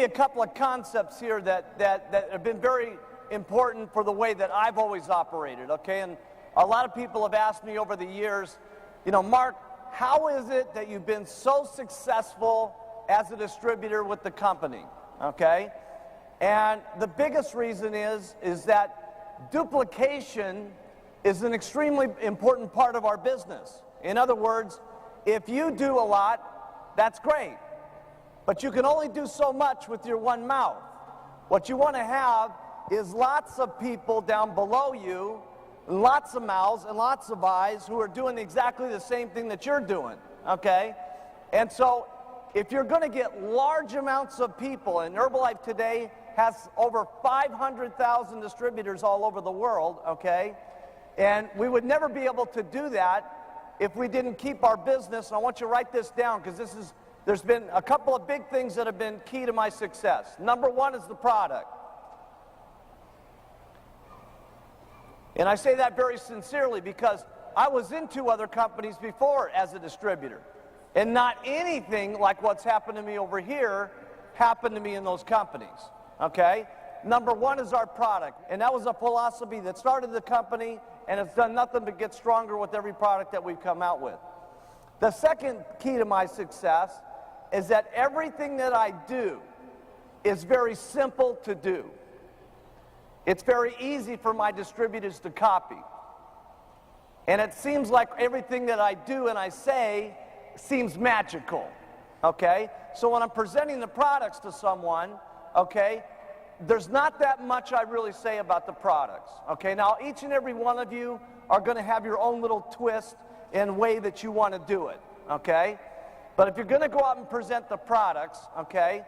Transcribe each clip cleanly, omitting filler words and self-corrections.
you a couple of concepts here that have been very important for the way that I've always operated, okay? And a lot of people have asked me over the years, you know, Mark, how is it that you've been so successful as a distributor with the company, okay? And the biggest reason is that duplication is an extremely important part of our business. In other words, if you do a lot, that's great. But you can only do so much with your one mouth. What you want to have is lots of people down below you, lots of mouths and lots of eyes who are doing exactly the same thing that you're doing, okay? And so if you're going to get large amounts of people, and Herbalife today has over 500,000 distributors all over the world, okay? And we would never be able to do that if we didn't keep our business. And I want you to write this down, because there's been a couple of big things that have been key to my success. Number one is the product. And I say that very sincerely because I was in 2 other companies before as a distributor. And not anything like what's happened to me over here happened to me in those companies, okay? Number one is our product. And that was a philosophy that started the company, and it's done nothing but get stronger with every product that we've come out with. The second key to my success is that everything that I do is very simple to do. It's very easy for my distributors to copy. And it seems like everything that I do and I say seems magical, okay? So when I'm presenting the products to someone, okay, there's not that much I really say about the products, okay? Now, each and every one of you are going to have your own little twist and way that you want to do it, okay? But if you're going to go out and present the products, okay,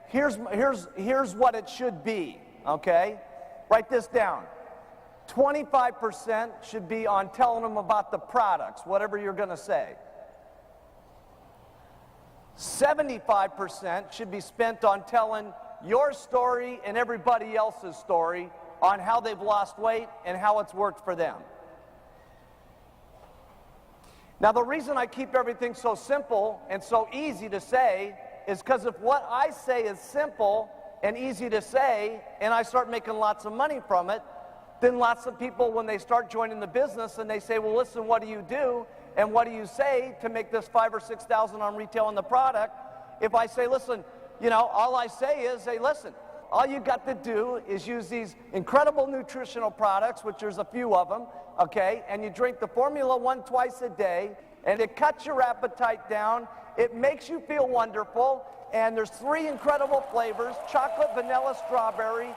here's what it should be, okay? Write this down. 25% should be on telling them about the products, whatever you're going to say. 75% should be spent on telling your story and everybody else's story on how they've lost weight and how it's worked for them. Now, the reason I keep everything so simple and so easy to say is because if what I say is simple and easy to say, and I start making lots of money from it, then lots of people, when they start joining the business and they say, well, listen, what do you do? And what do you say to make this $5,000 or $6,000 on retail on the product? If I say, listen, you know, all I say is, hey, listen, all you got to do is use these incredible nutritional products, which there's a few of them, okay, and you drink the Formula One twice a day, and it cuts your appetite down, it makes you feel wonderful, and there's 3 incredible flavors, chocolate, vanilla, strawberry.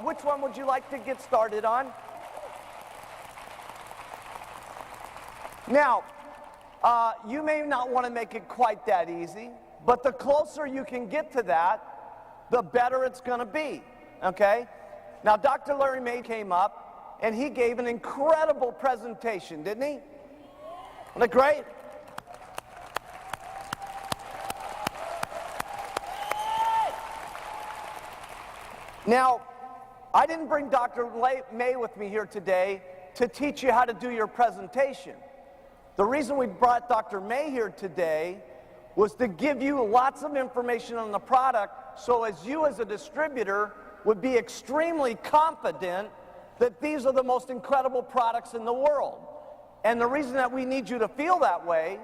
Which one would you like to get started on? Now, you may not want to make it quite that easy, but the closer you can get to that, the better it's going to be, okay? Now, Dr. Larry May came up, and he gave an incredible presentation, didn't he? Wasn't it great? Now, I didn't bring Dr. May with me here today to teach you how to do your presentation. The reason we brought Dr. May here today was to give you lots of information on the product, so as you as a distributor would be extremely confident that these are the most incredible products in the world. And the reason that we need you to feel that way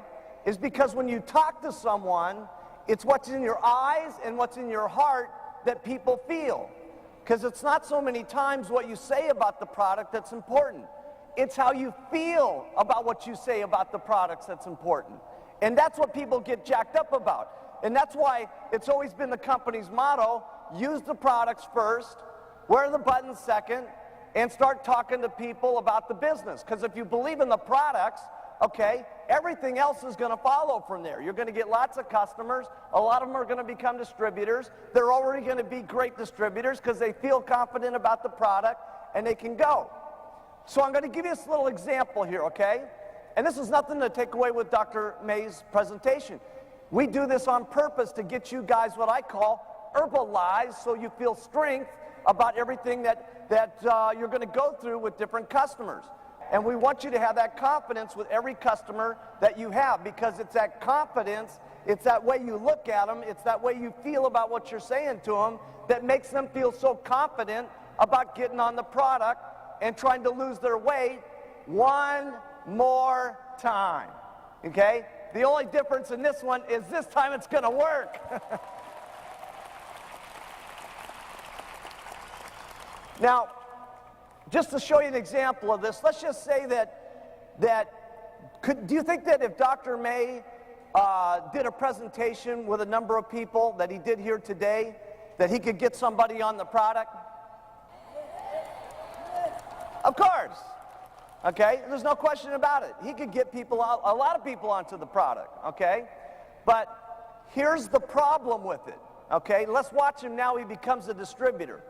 is because when you talk to someone, it's what's in your eyes and what's in your heart that people feel. Because it's not so many times what you say about the product that's important. It's how you feel about what you say about the products that's important. And that's what people get jacked up about. And that's why it's always been the company's motto, use the products first, wear the buttons second, and start talking to people about the business. Because if you believe in the products, okay, everything else is going to follow from there. You're going to get lots of customers. A lot of them are going to become distributors. They're already going to be great distributors because they feel confident about the product and they can go. So I'm going to give you this little example here, okay? And this is nothing to take away with Dr. May's presentation. We do this on purpose to get you guys what I call herbalized, so you feel strength about everything that you're going to go through with different customers. And we want you to have that confidence with every customer that you have, because it's that confidence It's that way you look at them. It's that way you feel about what you're saying to them that makes them feel so confident about getting on the product and trying to lose their weight one more time. Okay? The only difference in this one is this time it's going to work. Now, just to show you an example of this, let's just say do you think that if Dr. May did a presentation with a number of people that he did here today, that he could get somebody on the product? Of course. Okay? There's no question about it. He could get people, a lot of people onto the product. Okay? But here's the problem with it. Okay? Let's watch him now. He becomes a distributor.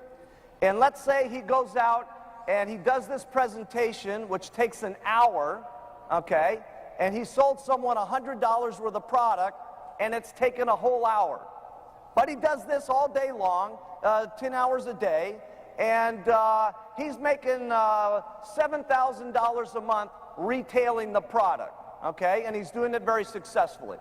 And let's say he goes out and he does this presentation, which takes an hour, okay? And he sold someone $100 worth of product, and it's taken a whole hour. But he does this all day long, 10 hours a day, and he's making $7,000 a month retailing the product, okay? And he's doing it very successfully.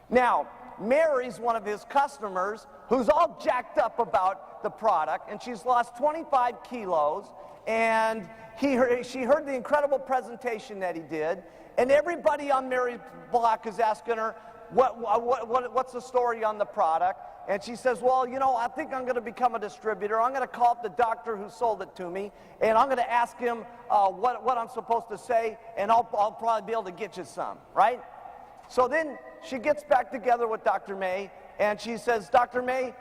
Now, Mary's one of his customers who's all jacked up about the product, and she's lost 25 kilos, and she heard the incredible presentation that he did, and everybody on Mary's block is asking her, what's the story on the product? And she says, well, you know, I think I'm going to become a distributor. I'm going to call up the doctor who sold it to me, and I'm going to ask him what I'm supposed to say, and I'll probably be able to get you some, right? So then she gets back together with Dr. May, and she says, Dr. May,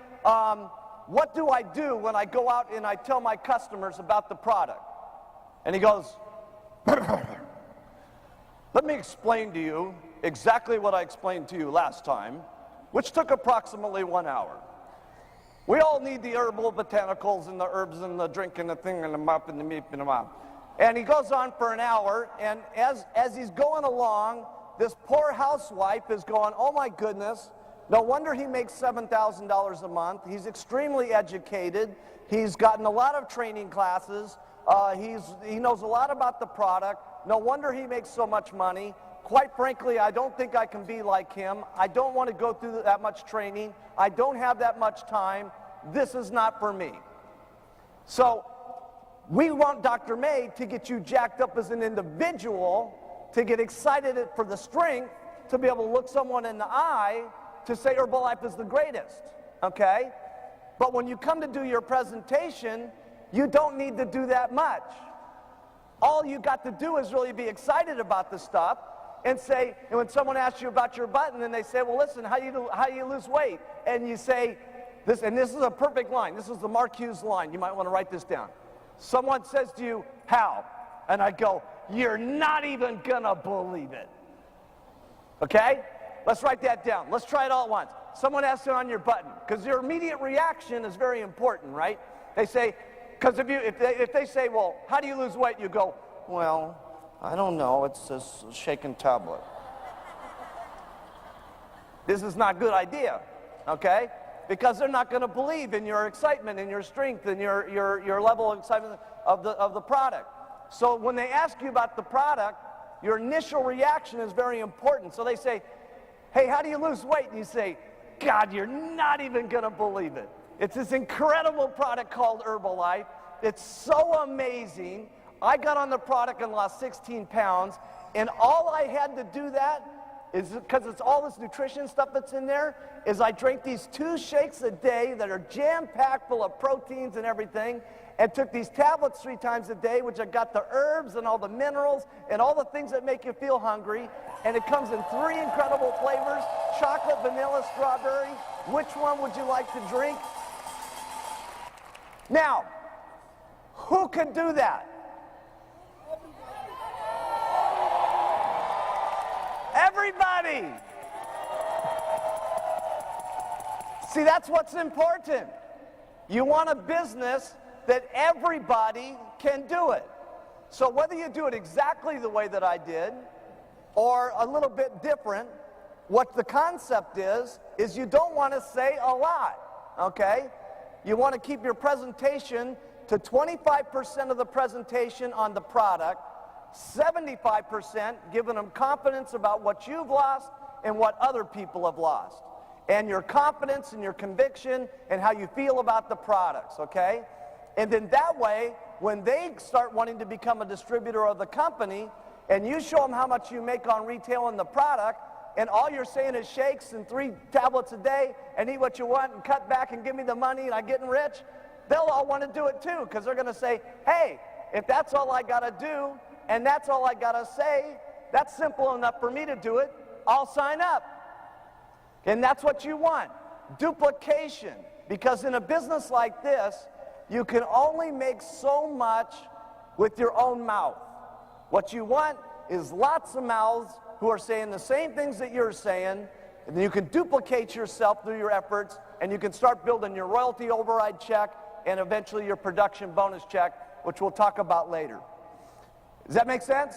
what do I do when I go out and I tell my customers about the product? And he goes, let me explain to you exactly what I explained to you last time, which took approximately 1 hour. We all need the herbal botanicals and the herbs and the drink and the thing and the mop and the meat and the mop. And he goes on for an hour, and as he's going along, this poor housewife is going, oh my goodness, no wonder he makes $7,000 a month. He's extremely educated. He's gotten a lot of training classes. He knows a lot about the product. No wonder he makes so much money. Quite frankly, I don't think I can be like him. I don't want to go through that much training. I don't have that much time. This is not for me. So we want Dr. May to get you jacked up as an individual, to get excited for the strength, to be able to look someone in the eye, to say Herbalife is the greatest, okay? But when you come to do your presentation, you don't need to do that much. All you got to do is really be excited about the stuff and say, and when someone asks you about your button and they say, well, listen, how do you lose weight? And you say, this is a perfect line. This is the Mark Hughes line. You might want to write this down. Someone says to you, how? And I go, you're not even going to believe it. Okay? Let's write that down. Let's try it all at once. Someone asks you on your button, because your immediate reaction is very important, right? They say, because if they say, well, how do you lose weight? You go, well, I don't know. It's a shaken tablet. This is not a good idea, okay? Because they're not going to believe in your excitement and your strength and your level of excitement of the product. So when they ask you about the product, your initial reaction is very important. So they say, hey, how do you lose weight? And you say, God, you're not even going to believe it. It's this incredible product called Herbalife. It's so amazing. I got on the product and lost 16 pounds, and all I had to do that is, because it's all this nutrition stuff that's in there, is I drank these 2 shakes a day that are jam-packed full of proteins and everything, and took these tablets 3 times a day, which have got the herbs and all the minerals and all the things that make you feel hungry, and it comes in 3 incredible flavors, chocolate, vanilla, strawberry. Which one would you like to drink? Now, who can do that? Everybody. See, that's what's important. You want a business that everybody can do it. So whether you do it exactly the way that I did or a little bit different, what the concept is you don't want to say a lot, okay? You want to keep your presentation to 25% of the presentation on the product, 75% giving them confidence about what you've lost, in what other people have lost, and your confidence and your conviction and how you feel about the products, okay? And then that way, when they start wanting to become a distributor of the company, and you show them how much you make on retail and the product, and all you're saying is shakes and 3 tablets a day and eat what you want and cut back and give me the money and I'm getting rich, they'll all want to do it too, because they're going to say, hey, if that's all I got to do and that's all I got to say, that's simple enough for me to do it, I'll sign up. And that's what you want, duplication. Because in a business like this, you can only make so much with your own mouth. What you want is lots of mouths who are saying the same things that you're saying, and then you can duplicate yourself through your efforts, and you can start building your royalty override check and eventually your production bonus check, which we'll talk about later. Does that make sense?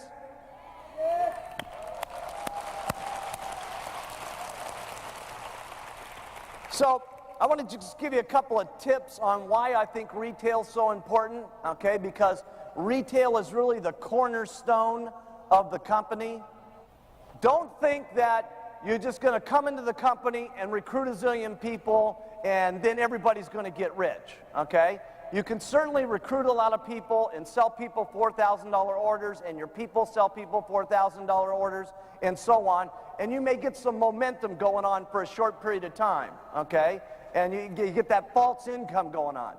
So I want to just give you a couple of tips on why I think retail is so important, okay? Because retail is really the cornerstone of the company. Don't think that you're just going to come into the company and recruit a zillion people and then everybody's going to get rich, okay? You can certainly recruit a lot of people and sell people $4,000 orders, and your people sell people $4,000 orders, and so on. And you may get some momentum going on for a short period of time, okay? And you get that false income going on.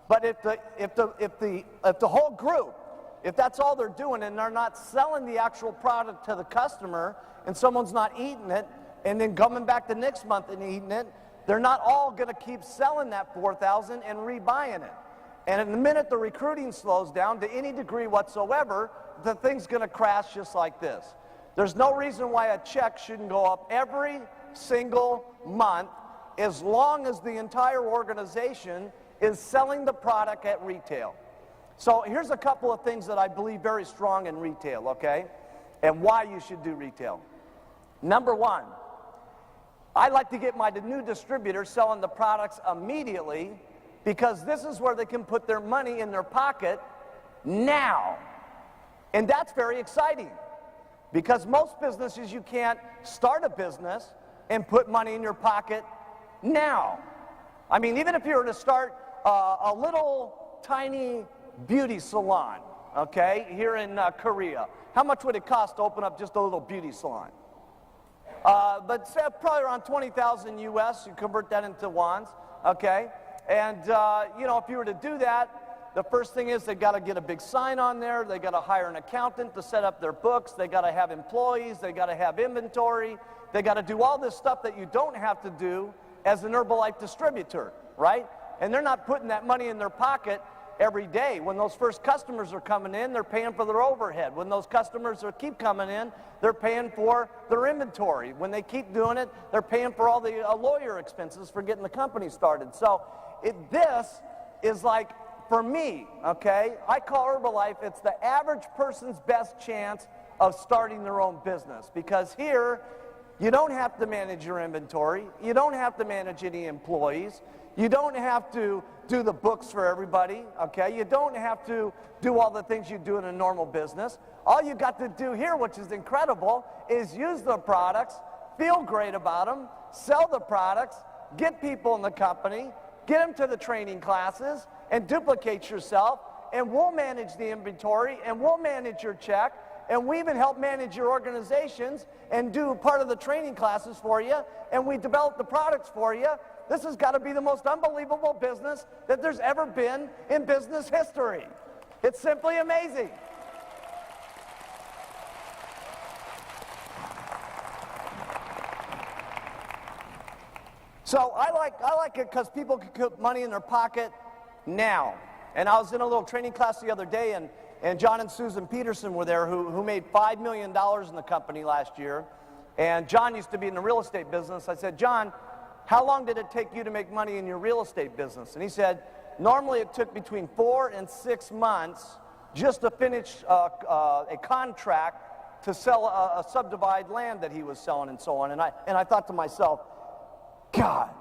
But if the whole group, if that's all they're doing and they're not selling the actual product to the customer, and someone's not eating it, and then coming back the next month and eating it, they're not all going to keep selling that 4,000 and rebuying it. And in the minute the recruiting slows down to any degree whatsoever, the thing's going to crash just like this. There's no reason why a check shouldn't go up every single month as long as the entire organization is selling the product at retail. So here's a couple of things that I believe very strong in retail, okay? And why you should do retail. Number one, I like to get my new distributors selling the products immediately, because this is where they can put their money in their pocket now. And that's very exciting, because most businesses, you can't start a business and put money in your pocket now. I mean, even if you were to start a little tiny beauty salon, okay, here in Korea, how much would it cost to open up just a little beauty salon? But say probably around 20,000 US, you convert that into wons, okay? And, you know, if you were to do that, the first thing is they got to get a big sign on there, they got to hire an accountant to set up their books, they got to have employees, they got to have inventory, they got to do all this stuff that you don't have to do as an Herbalife distributor, right? And they're not putting that money in their pocket every day. When those first customers are coming in, they're paying for their overhead. When those customers keep coming in, they're paying for their inventory. When they keep doing it, they're paying for all the lawyer expenses for getting the company started. So this is like, for me, okay, I call Herbalife, it's the average person's best chance of starting their own business. Because here, you don't have to manage your inventory. You don't have to manage any employees. You don't have to do the books for everybody, okay? You don't have to do all the things you do in a normal business. All you got to do here, which is incredible, is use the products, feel great about them, sell the products, get people in the company, get them to the training classes, and duplicate yourself, and we'll manage the inventory, and we'll manage your check, and we even help manage your organizations and do part of the training classes for you, and we develop the products for you. This has got to be the most unbelievable business that there's ever been in business history. It's simply amazing. So I like it because people can put money in their pocket now. And I was in a little training class the other day, and John and Susan Peterson were there, who made $5 million in the company last year. And John used to be in the real estate business. I said, John, how long did it take you to make money in your real estate business? And he said, normally it took between 4 and 6 months just to finish a contract to sell a subdivided land that he was selling and so on. And I thought to myself, God,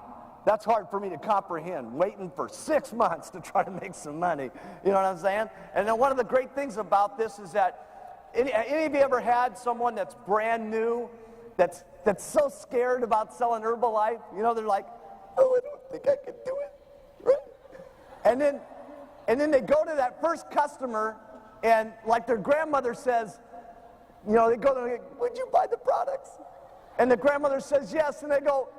that's hard for me to comprehend, waiting for 6 months to try to make some money. You know what I'm saying? And then one of the great things about this is that any of you ever had someone that's brand new, that's that's so scared about selling Herbalife. You know, they're like, oh, I don't think I can do it. Right? And then they go to that first customer, and like their grandmother says, you know, they go to them, would you buy the products? And the grandmother says yes, and they go,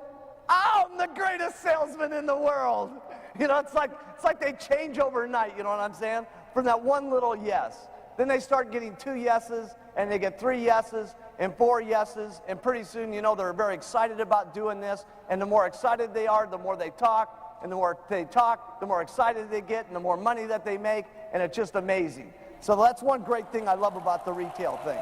I'm the greatest salesman in the world. You know, it's like they change overnight, you know what I'm saying? From that one little yes. Then they start getting 2 yeses, and they get 3 yeses, and 4 yeses, and pretty soon, you know, they're very excited about doing this, and the more excited they are, the more they talk, and the more they talk, the more excited they get, and the more money that they make, and it's just amazing. So that's one great thing I love about the retail thing.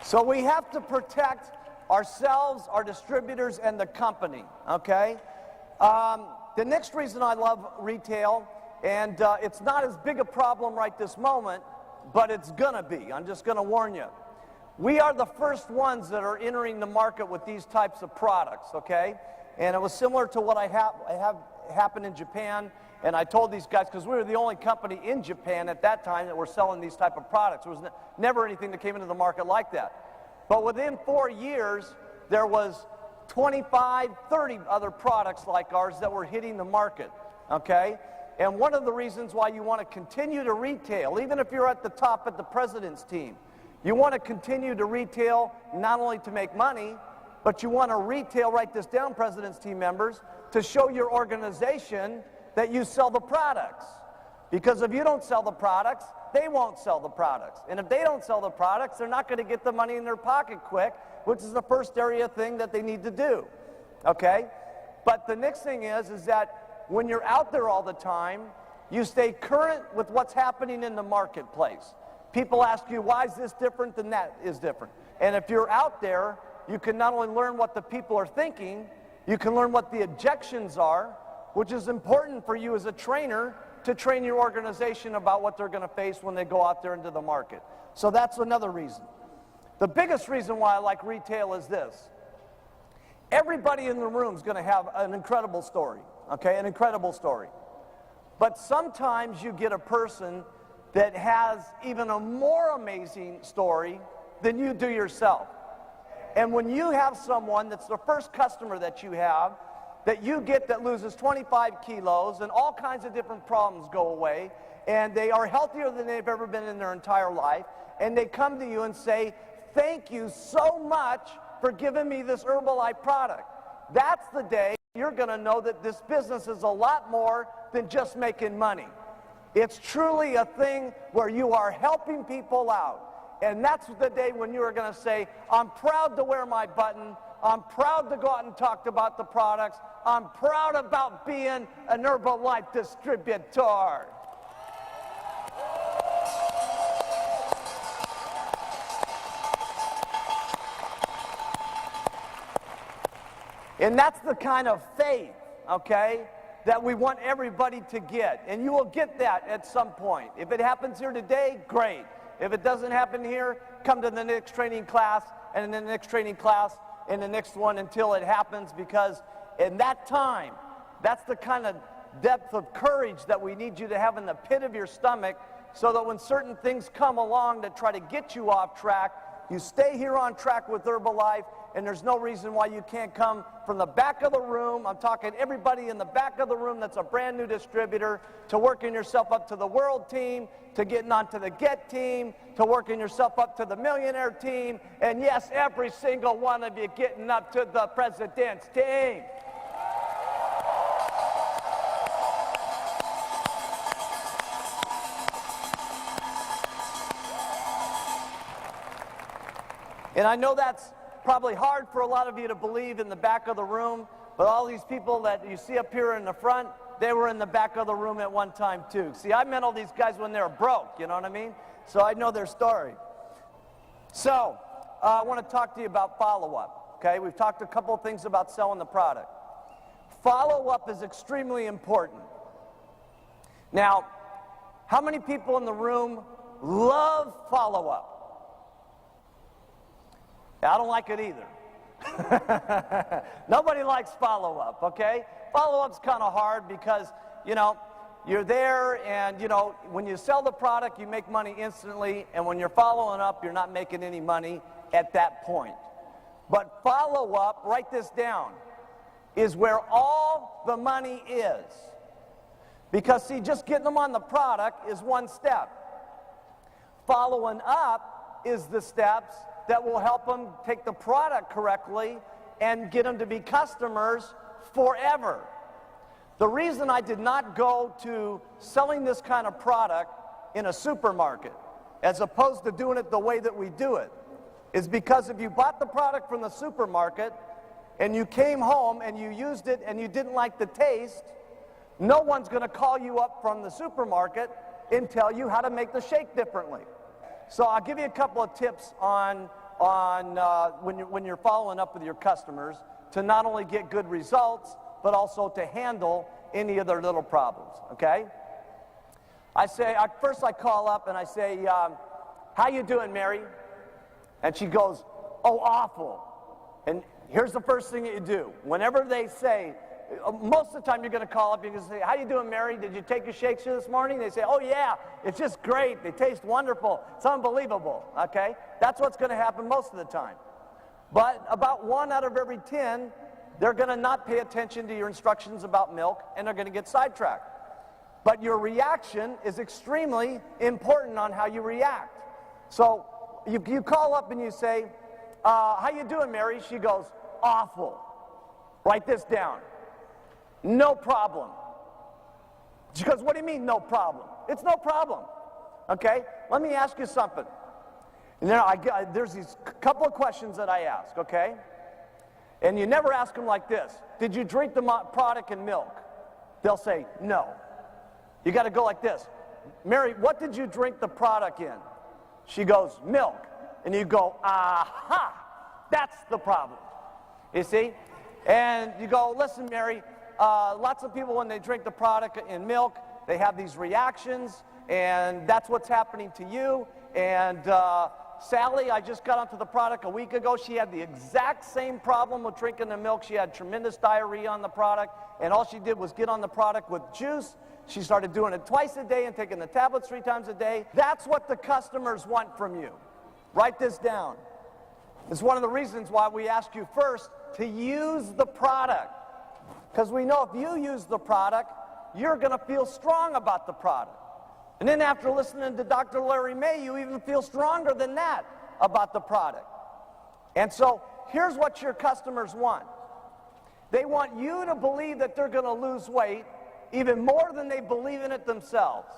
So we have to protect ourselves, our distributors, and the company, okay? The next reason I love retail, and it's not as big a problem right this moment, but it's gonna be. I'm just gonna warn you. We are the first ones that are entering the market with these types of products, okay? And it was similar to what I have happened in Japan, and I told these guys, because we were the only company in Japan at that time that were selling these type of products. There was never anything that came into the market like that. But within 4 years, there was 25, 30 other products like ours that were hitting the market, okay? And one of the reasons why you want to continue to retail, even if you're at the top at the president's team, you want to continue to retail not only to make money, but you want to retail, write this down, president's team members, to show your organization that you sell the products. Because if you don't sell the products, they won't sell the products. And if they don't sell the products, they're not going to get the money in their pocket quick, which is the first area thing that they need to do, okay? But the next thing is that when you're out there all the time, you stay current with what's happening in the marketplace. People ask you, why is this different than that is different? And if you're out there, you can not only learn what the people are thinking, you can learn what the objections are, which is important for you as a trainer to train your organization about what they're going to face when they go out there into the market. So that's another reason. The biggest reason why I like retail is this. Everybody in the room is going to have an incredible story, okay, an incredible story. But sometimes you get a person that has even a more amazing story than you do yourself. And when you have someone that's the first customer that you have, that you get that loses 25 kilos and all kinds of different problems go away, and they are healthier than they've ever been in their entire life, and they come to you and say, thank you so much for giving me this Herbalife product. That's the day you're going to know that this business is a lot more than just making money. It's truly a thing where you are helping people out. And that's the day when you are going to say, I'm proud to wear my button. I'm proud to go out and talk about the products. I'm proud about being an Herbalife distributor. And that's the kind of faith, okay, that we want everybody to get. And you will get that at some point. If it happens here today, great. If it doesn't happen here, come to the next training class, and in the next training class, and the next one until it happens, because in that time, that's the kind of depth of courage that we need you to have in the pit of your stomach, so that when certain things come along that try to get you off track, you stay here on track with Herbalife, and there's no reason why you can't come from the back of the room. I'm talking everybody in the back of the room that's a brand new distributor, to working yourself up to the world team, to getting onto the get team, to working yourself up to the millionaire team, and yes, every single one of you getting up to the president's team. And I know that's probably hard for a lot of you to believe in the back of the room, but all these people that you see up here in the front, they were in the back of the room at one time too. See, I met all these guys when they were broke, you know what I mean? So I know their story. So I want to talk to you about follow-up, okay? We've talked a couple of things about selling the product. Follow-up is extremely important. Now, how many people in the room love follow-up? I don't like it either. Nobody likes follow-up, okay? Follow-up's kind of hard because, you know, you're there, and when you sell the product, you make money instantly, and when you're following up, you're not making any money at that point. But follow up, write this down, is where all the money is. Because see, just getting them on the product is one step. Following up is the steps that will help them take the product correctly and get them to be customers forever. The reason I did not go to selling this kind of product in a supermarket, as opposed to doing it the way that we do it, is because if you bought the product from the supermarket and you came home and you used it and you didn't like the taste, no one's going to call you up from the supermarket and tell you how to make the shake differently. So I'll give you a couple of tips on when you're following up with your customers to not only get good results, but also to handle any of their little problems, okay? First I call up and I say, how you doing, Mary? And she goes, oh, awful. And here's the first thing that you do. Whenever they say, most of the time you're going to call up, you're going to say, how you doing, Mary? Did you take your shakes here this morning? They say, oh, yeah, it's just great. They taste wonderful. It's unbelievable, okay? That's what's going to happen most of the time. But about 1 out of every 10, they're going to not pay attention to your instructions about milk, and they're going to get sidetracked. But your reaction is extremely important on how you react. So you call up and you say, how you doing, Mary? She goes, awful. Write this down. No problem. She goes, what do you mean, no problem? It's no problem. Okay? Let me ask you something. And then there's these couple of questions that I ask, okay? And you never ask them like this. Did you drink the product in milk? They'll say, no. You got to go like this. Mary, what did you drink the product in? She goes, milk. And you go, aha, that's the problem. You see? And you go, listen, Mary, lots of people, when they drink the product in milk, they have these reactions, and that's what's happening to you. And Sally, I just got onto the product a week ago. She had the exact same problem with drinking the milk. She had tremendous diarrhea on the product, and all she did was get on the product with juice. She started doing it twice a day and taking the tablets 3 times a day. That's what the customers want from you. Write this down. It's one of the reasons why we ask you first to use the product. Because we know if you use the product, you're going to feel strong about the product. And then after listening to Dr. Larry May, you even feel stronger than that about the product. And so here's what your customers want. They want you to believe that they're going to lose weight even more than they believe in it themselves.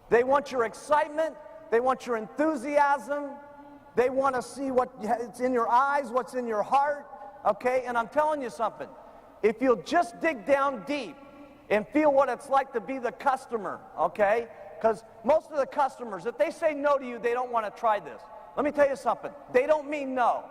They want your excitement. They want your enthusiasm. They want to see what's in your eyes, what's in your heart. Okay? And I'm telling you something. If you'll just dig down deep and feel what it's like to be the customer, okay? Because most of the customers, if they say no to you, they don't want to try this. Let me tell you something. They don't mean no.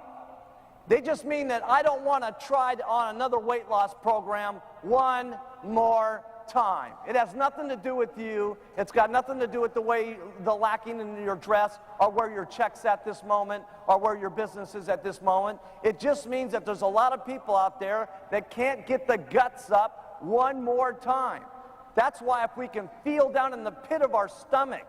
They just mean that I don't want to try on another weight loss program one more time. It has nothing to do with you. It's got nothing to do with the lacking in your dress or where your check's at this moment or where your business is at this moment. It just means that there's a lot of people out there that can't get the guts up one more time. That's why if we can feel down in the pit of our stomach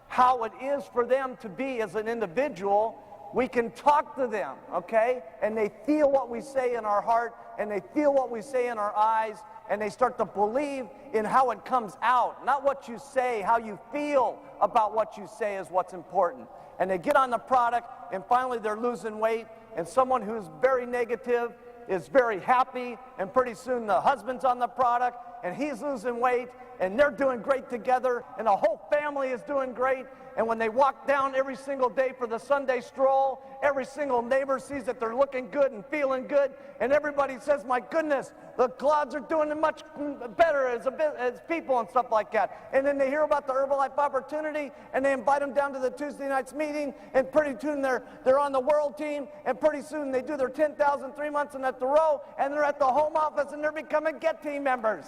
how it is for them to be as an individual, we can talk to them, okay? And they feel what we say in our heart, and they feel what we say in our eyes, and they start to believe in how it comes out. Not what you say, how you feel about what you say is what's important. And they get on the product, and finally they're losing weight, and someone who's very negative is very happy, and pretty soon the husband's on the product, and he's losing weight, and they're doing great together, and the whole family is doing great. And when they walk down every single day for the Sunday stroll, every single neighbor sees that they're looking good and feeling good, and everybody says, my goodness, the clouds are doing much better as people and stuff like that. And then they hear about the Herbalife opportunity, and they invite them down to the Tuesday night's meeting, and pretty soon they're on the world team, and pretty soon they do their 10,000 3 months in at the row, and they're at the home office, and they're becoming Get Team members.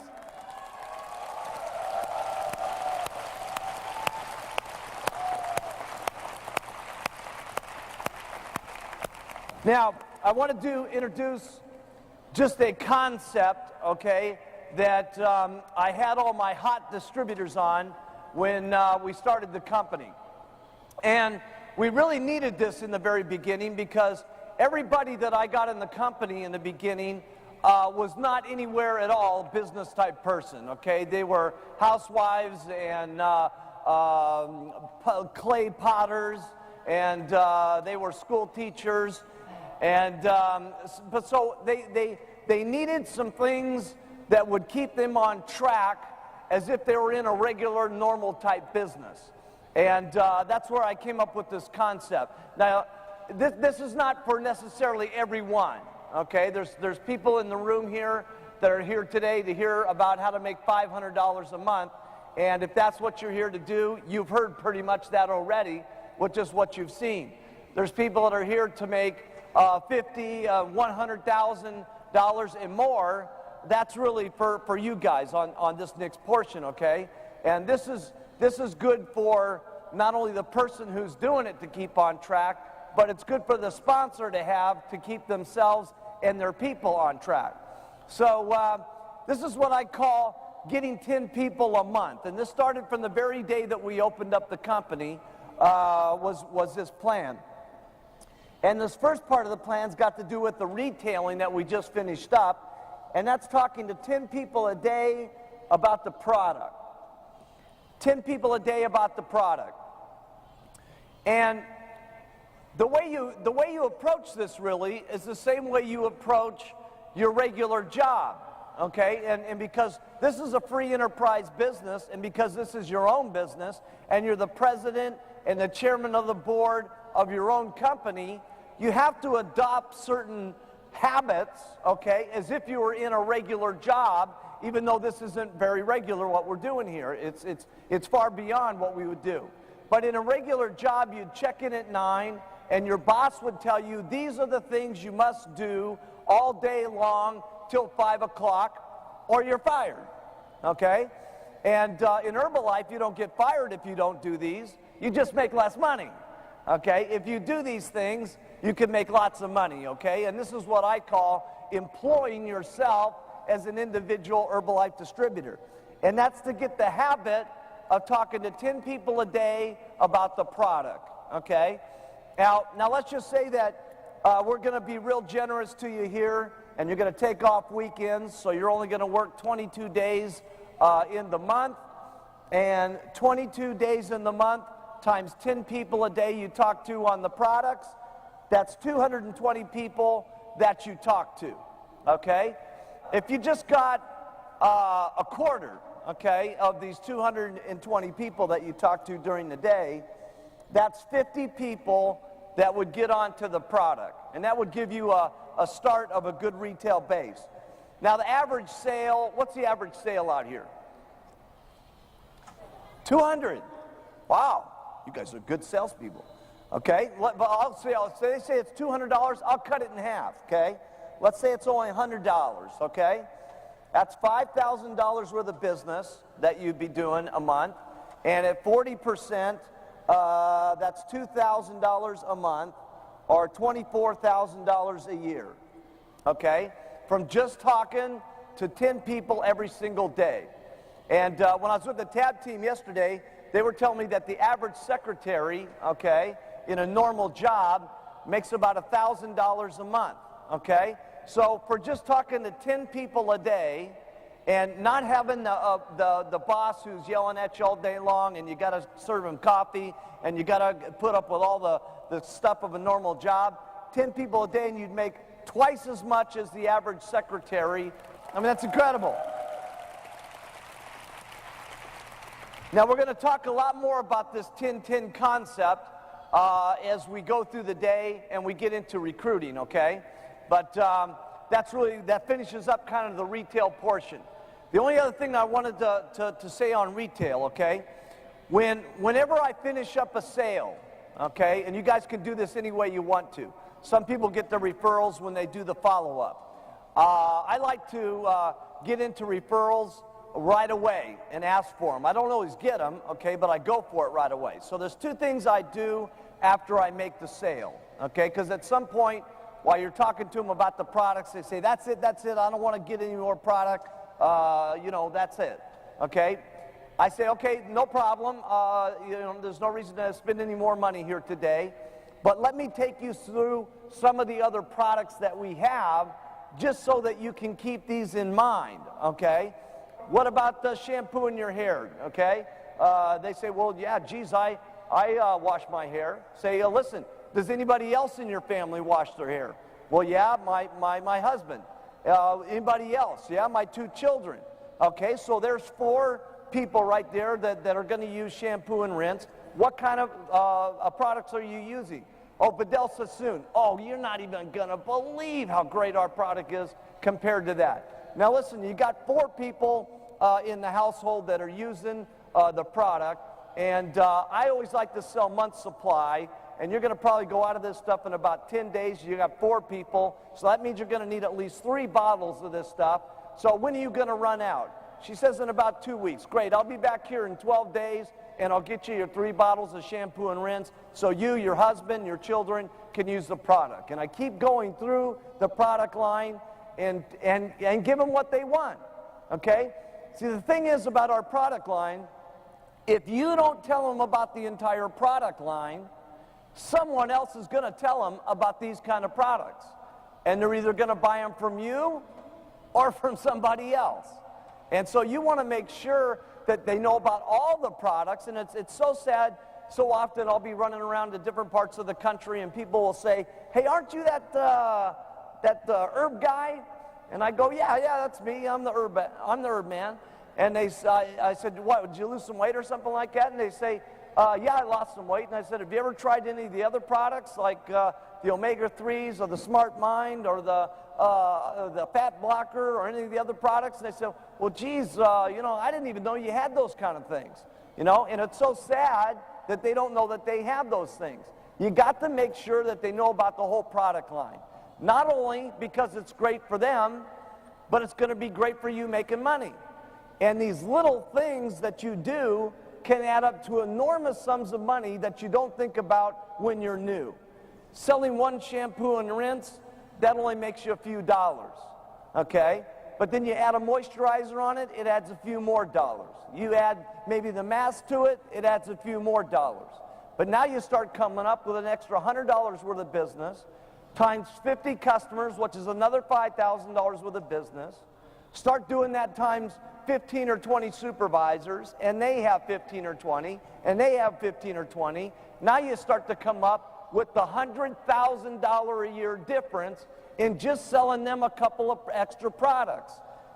Now, I want to introduce just a concept, okay, that I had all my hot distributors on when we started the company. And we really needed this in the very beginning because everybody that I got in the company in the beginning was not anywhere at all business type person, okay? They were housewives and clay potters, and they were school teachers, and but so they needed some things that would keep them on track as if they were in a regular, normal type business. And that's where I came up with this concept. Now, this is not for necessarily everyone, okay? There's people in the room here that are here today to hear about how to make $500 a month. And if that's what you're here to do, you've heard pretty much that already with just what you've seen. There's people that are here to make $50,000, $100,000 and more. That's really for you guys on this next portion, okay? And this is good for not only the person who's doing it to keep on track, but it's good for the sponsor to have to keep themselves and their people on track. So this is what I call getting 10 people a month. And this started from the very day that we opened up the company, was this plan. And this first part of the plan's got to do with the retailing that we just finished up. And that's talking to 10 people a day about the product. 10 people a day about the product. And the way you approach this really is the same way you approach your regular job, okay? And because this is a free enterprise business, and because this is your own business, and you're the president and the chairman of the board of your own company, you have to adopt certain habits, okay, as if you were in a regular job, even though this isn't very regular what we're doing here. It's far beyond what we would do. But in a regular job, you'd check in at 9, and your boss would tell you, these are the things you must do all day long till 5 o'clock, or you're fired, okay? And in Herbalife, you don't get fired if you don't do these. You just make less money, okay? If you do these things, you can make lots of money, okay? And this is what I call employing yourself as an individual Herbalife distributor. And that's to get the habit of talking to 10 people a day about the product, okay? Now let's just say that we're going to be real generous to you here, and you're going to take off weekends, so you're only going to work 22 days in the month, and 22 days in the month times 10 people a day you talk to on the products, that's 220 people that you talk to, okay? If you just got a quarter, okay, of these 220 people that you talk to during the day, that's 50 people that would get onto the product. And that would give you a start of a good retail base. Now the average sale, what's the average sale out here? 200. Wow, you guys are good salespeople. Okay, I'll say they say it's $200, I'll cut it in half, okay? Let's say it's only $100, okay? That's $5,000 worth of business that you'd be doing a month, and at 40%, that's $2,000 a month, or $24,000 a year, okay? From just talking to 10 people every single day. And when I was with the TAB team yesterday, they were telling me that the average secretary, okay, in a normal job makes about $1,000 a month, okay? So for just talking to 10 people a day and not having the boss who's yelling at you all day long, and you got to serve him coffee, and you got to put up with all the stuff of a normal job, 10 people a day, and you'd make twice as much as the average secretary. I mean, that's incredible. Now, we're going to talk a lot more about this 10-10 concept as we go through the day and we get into recruiting, okay? But that finishes up kind of the retail portion. The only other thing I wanted to say on retail, okay? Whenever I finish up a sale, okay, and you guys can do this any way you want to. Some people get the referrals when they do the follow-up. I like to get into referrals right away and ask for them. I don't always get them, okay, but I go for it right away. So there's two things I do after I make the sale, okay? Because at some point, while you're talking to them about the products, they say, that's it, I don't want to get any more product. That's it, okay? I say, okay, no problem. There's no reason to spend any more money here today. But let me take you through some of the other products that we have just so that you can keep these in mind, okay? What about the shampoo in your hair, okay? They say, well, yeah, geez, I wash my hair. Say, listen, does anybody else in your family wash their hair? Well, yeah, my husband. Anybody else? Yeah, my 2 children. Okay, so there's 4 people right there that are going to use shampoo and rinse. What kind of products are you using? Oh, Bedell Sassoon. Oh, you're not even going to believe how great our product is compared to that. Now listen, you got 4 people in the household that are using the product, and I always like to sell month supply, and you're going to probably go out of this stuff in about 10 days. You got 4 people, so that means you're going to need at least 3 bottles of this stuff. So when are you going to run out? She says in about 2 weeks. Great, I'll be back here in 12 days, and I'll get you your 3 bottles of shampoo and rinse so you, your husband, your children can use the product. And I keep going through the product line and give them what they want, okay? See, the thing is about our product line, if you don't tell them about the entire product line, someone else is going to tell them about these kind of products. And they're either going to buy them from you or from somebody else. And so you want to make sure that they know about all the products. And it's so sad, so often I'll be running around to different parts of the country and people will say, hey, aren't you that herb guy? And I go, yeah, that's me. I'm the herb man. And I said, what, did you lose some weight or something like that? And they say, yeah, I lost some weight. And I said, have you ever tried any of the other products like the omega-3s or the Smart Mind or the fat blocker or any of the other products? And they said, well, geez, I didn't even know you had those kind of things. And it's so sad that they don't know that they have those things. You got to make sure that they know about the whole product line. Not only because it's great for them, but it's going to be great for you making money. And these little things that you do can add up to enormous sums of money that you don't think about when you're new. Selling 1 shampoo and rinse, that only makes you a few dollars, okay? But then you add a moisturizer on it, it adds a few more dollars. You add maybe the mask to it, it adds a few more dollars. But now you start coming up with an extra $100 worth of business, times 50 customers, which is another $5,000 worth of business. Start doing that times 15 or 20 supervisors, and they have 15 or 20, and they have 15 or 20. Now you start to come up with the $100,000 a year difference in just selling them a couple of extra products.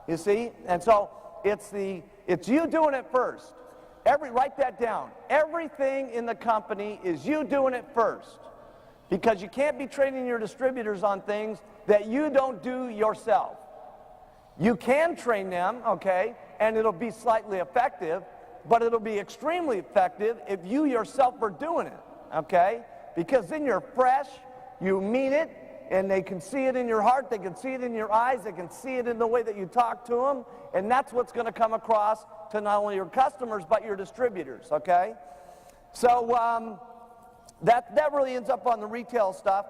You see? And so it's you doing it first. Write that down. Everything in the company is you doing it first. Because you can't be training your distributors on things that you don't do yourself. You can train them, okay, and it'll be slightly effective, but it'll be extremely effective if you yourself are doing it, okay? Because then you're fresh, you mean it, and they can see it in your heart, they can see it in your eyes, they can see it in the way that you talk to them, and that's what's going to come across to not only your customers, but your distributors, okay? So that really ends up on the retail stuff.